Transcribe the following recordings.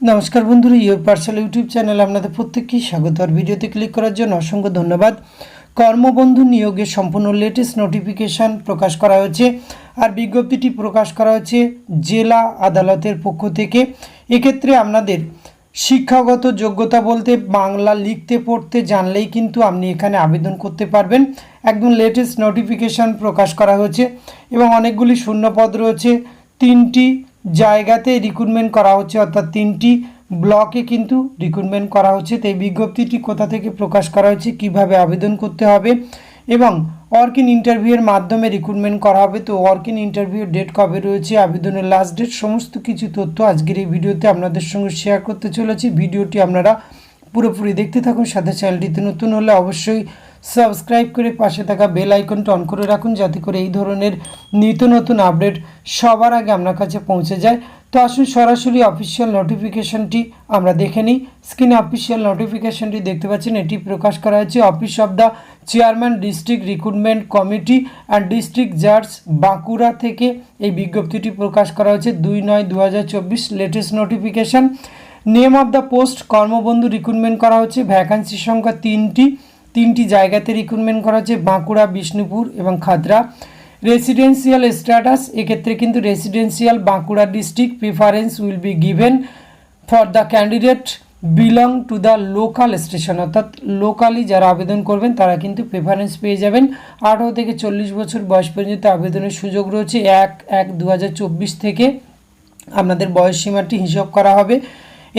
নমস্কার বন্ধুরা, your parcel YouTube চ্যানেলে আপনাদের প্রত্যেককেই স্বাগত। আর ভিডিওতে ক্লিক করার জন্য অসংখ্য ধন্যবাদ। কর্মবন্ধু নিয়োগের সম্পূর্ণ লেটেস্ট নোটিফিকেশান প্রকাশ করা হয়েছে। আর বিজ্ঞপ্তিটি প্রকাশ করা হয়েছে জেলা আদালতের পক্ষ থেকে। এক্ষেত্রে আপনাদের শিক্ষাগত যোগ্যতা বলতে বাংলা লিখতে পড়তে জানলেই কিন্তু আপনি এখানে আবেদন করতে পারবেন। একদম লেটেস্ট নোটিফিকেশান প্রকাশ করা হয়েছে এবং অনেকগুলি শূন্যপদ রয়েছে। 3টি জায়গাতে রিক্রুটমেন্ট করা হচ্ছে, অর্থাৎ 3টি ব্লকে কিন্তু রিক্রুটমেন্ট করা হচ্ছে। তো এই বিজ্ঞপ্তিটি কোথা থেকে প্রকাশ করা হয়েছে, কিভাবে আবেদন করতে হবে এবং ওয়ার্ক-ইন ইন্টারভিউয়ের মাধ্যমে রিক্রুটমেন্ট করা হবে। তো ওয়ার্ক-ইন ইন্টারভিউর ডেট কবে রয়েছে, আবেদনের লাস্ট ডেট, সমস্ত কিছু তথ্য আজকের এই ভিডিওতে আপনাদের সঙ্গে শেয়ার করতে চলেছি। ভিডিওটি আপনারা পুরোপুরি দেখতে থাকুন। সাথে চ্যানেলটিতে নতুন হলে অবশ্যই সাবস্ক্রাইব করে পাশে থাকা বেল আইকনটা অন করে রাখুন, যাতে করে এই ধরনের নিত্য নতুন আপডেট সবার আগে আপনার কাছে পৌঁছে যায়। তো আসুন সরাসরি অফিসিয়াল নোটিফিকেশনটি আমরা দেখে নিই। স্ক্রিনে অফিসিয়াল নোটিফিকেশনটি দেখতে পাচ্ছেন, এটি প্রকাশ করা হয়েছে office of the chairman district recruitment committee and district জাজ বাঁকুড়া থেকে এই বিজ্ঞপ্তিটি প্রকাশ করা হয়েছে 2/9/2024 latest notification. Name of the post Karmabandhu recruitment করা হচ্ছে। ভ্যাকান্সি সংখ্যা 3টি জায়গাতে রিক্রুটমেন্ট করা হচ্ছে, বাঁকুড়া, বিষ্ণুপুর এবং খাতড়া। রেসিডেন্সিয়াল স্ট্যাটাস, এক্ষেত্রে কিন্তু residential Bankura district. Preference will be given for the candidate belong to the local station, অর্থাৎ লোকালি যারা আবেদন করবেন তারা কিন্তু প্রেফারেন্স পেয়ে যাবেন। 18 থেকে 40 বছর বয়স পর্যন্ত আবেদনের সুযোগ রয়েছে। 1/1/2024 থেকে আপনাদের বয়স সীমাটি হিসাব করা হবে।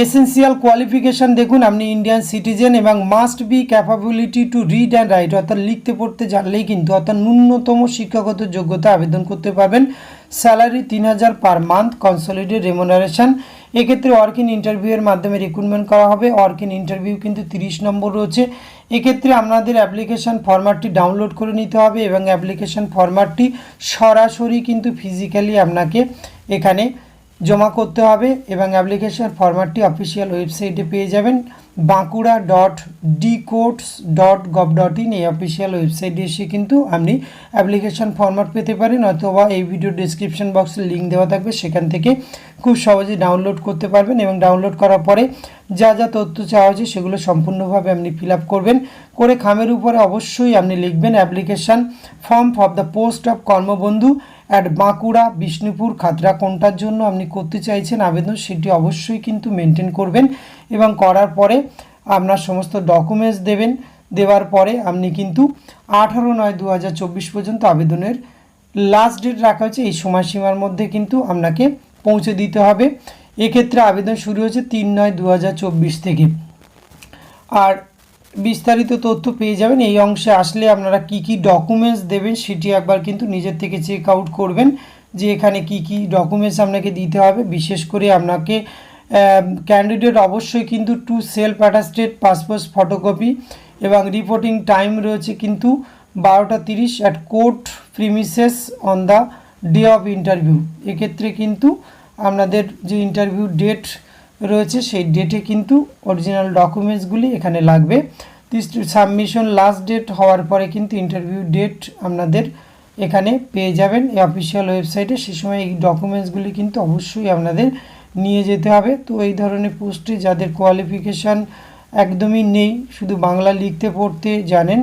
এসেন্সিয়াল কোয়ালিফিকেশান দেখুন, আপনি ইন্ডিয়ান সিটিজেন এবং must be capability to read and right, অর্থাৎ লিখতে পড়তে জানলেই কিন্তু, অর্থাৎ ন্যূনতম শিক্ষাগত যোগ্যতা আবেদন করতে পারবেন। Salary 3000 per month, consolidated remuneration. এক্ষেত্রে ওয়ার্ক-ইন ইন্টারভিউয়ের মাধ্যমে রিক্রুটমেন্ট করা হবে। ওয়ার্ক-ইন ইন্টারভিউ কিন্তু 30 নম্বর রয়েছে। এক্ষেত্রে আপনাদের অ্যাপ্লিকেশান ফরম্যাটটি ডাউনলোড করে নিতে হবে এবং অ্যাপ্লিকেশান ফরম্যাটটি সরাসরি কিন্তু ফিজিক্যালি আপনাকে এখানে জমা করতে হবে এবং অ্যাপ্লিকেশন ফরম্যাটটি অফিসিয়াল ওয়েবসাইটে পেয়ে যাবেন, bankura.dcourts.gov.in। এই অফিসিয়াল ওয়েবসাইটে এসে কিন্তু আপনি অ্যাপ্লিকেশন ফরম্যাট পেতে পারেন, অথবা এই ভিডিও ডিসক্রিপশন বক্সে লিঙ্ক দেওয়া থাকবে, সেখান থেকে খুব সহজেই ডাউনলোড করতে পারবেন। এবং ডাউনলোড করার পরে যা যা তথ্য চাওয়া হয়েছে সেগুলো সম্পূর্ণভাবে আপনি ফিল আপ করবেন। করে খামের উপরে অবশ্যই আপনি লিখবেন application form for the post of Karmabandhu at Bankura, Bishnupur, Khatra, কোনটার জন্য আপনি করতে চাইছেন আবেদন, সেটি অবশ্যই কিন্তু মেনটেন করবেন। এবং করার পরে আপনার সমস্ত ডকুমেন্টস দেবেন। দেওয়ার পরে আপনি কিন্তু 18/9/2024 পর্যন্ত আবেদনের লাস্ট ডেট রাখা হয়েছে। এই সময়সীমার মধ্যে কিন্তু আপনাকে পৌঁছে দিতে হবে। এক্ষেত্রে আবেদন শুরু হয়েছে 3/9/2024 থেকে। আর বিস্তারিত তথ্য পেয়ে যাবেন। এই অংশে আসলে আপনারা কি কি ডকুমেন্টস দেবেন সেটি একবার কিন্তু নিজের থেকে চেক আউট করবেন, যে এখানে কি কি ডকুমেন্টস আপনাকে দিতে হবে। বিশেষ করে আপনাকে ক্যান্ডিডেট অবশ্যই কিন্তু 2 সেলফ অ্যাটাস্টেড পাসপোর্ট ফটোকপি এবং রিপোর্টিং টাইম রয়েছে কিন্তু 12:30 at court premises on the day of interview. এক্ষেত্রে কিন্তু আপনাদের যে ইন্টারভিউ ডেট রয়েছে সেই ডেটে কিন্তু অরিজিনাল ডকুমেন্টসগুলি এখানে লাগবে। সাবমিশন লাস্ট ডেট হওয়ার পরে কিন্তু ইন্টারভিউ ডেট আপনাদের এখানে পেয়ে যাবেন এই অফিসিয়াল ওয়েবসাইটে। সে সময় এই ডকুমেন্টসগুলি কিন্তু অবশ্যই আপনাদের নিয়ে যেতে হবে। তো এই ধরনের পোস্টে যাদের কোয়ালিফিকেশান একদমই নেই, শুধু বাংলা লিখতে পড়তে জানেন,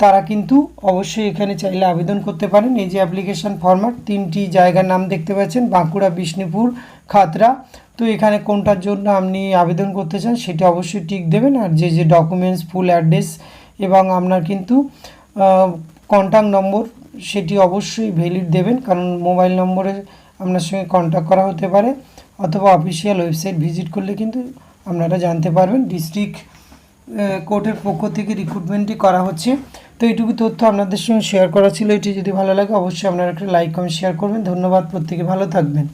তারা কিন্তু অবশ্যই এখানে চাইলে আবেদন করতে পারেন। এই যে অ্যাপ্লিকেশান ফরম্যাট, 3টি জায়গার নাম দেখতে পাচ্ছেন, বাঁকুড়া, বিষ্ণুপুর, খাতড়া। তো এখানে কোনটার জন্য আপনি আবেদন করতে চান সেটা অবশ্যই টিক দেবেন। আর যে যে ডকুমেন্টস, ফুল অ্যাড্রেস এবং আপনার কিন্তু কন্ট্যাক্ট নম্বর সেটি অবশ্যই ভ্যালিড দেবেন, কারণ মোবাইল নম্বরে আপনার সঙ্গে কন্ট্যাক্ট করা হতে পারে, অথবা অফিসিয়াল ওয়েবসাইট ভিজিট করলে কিন্তু আপনারা জানতে পারবেন। ডিস্ট্রিক্ট কোর্টের পক্ষ থেকে রিক্রুটমেন্টটি করা হচ্ছে। তো এইটুকু তথ্য আপনাদের সঙ্গে শেয়ার করা ছিল। এটি যদি ভালো লাগে অবশ্যই আপনারা একটা লাইক, কমেন্ট, শেয়ার করবেন। ধন্যবাদ, প্রত্যেকে ভালো থাকবেন।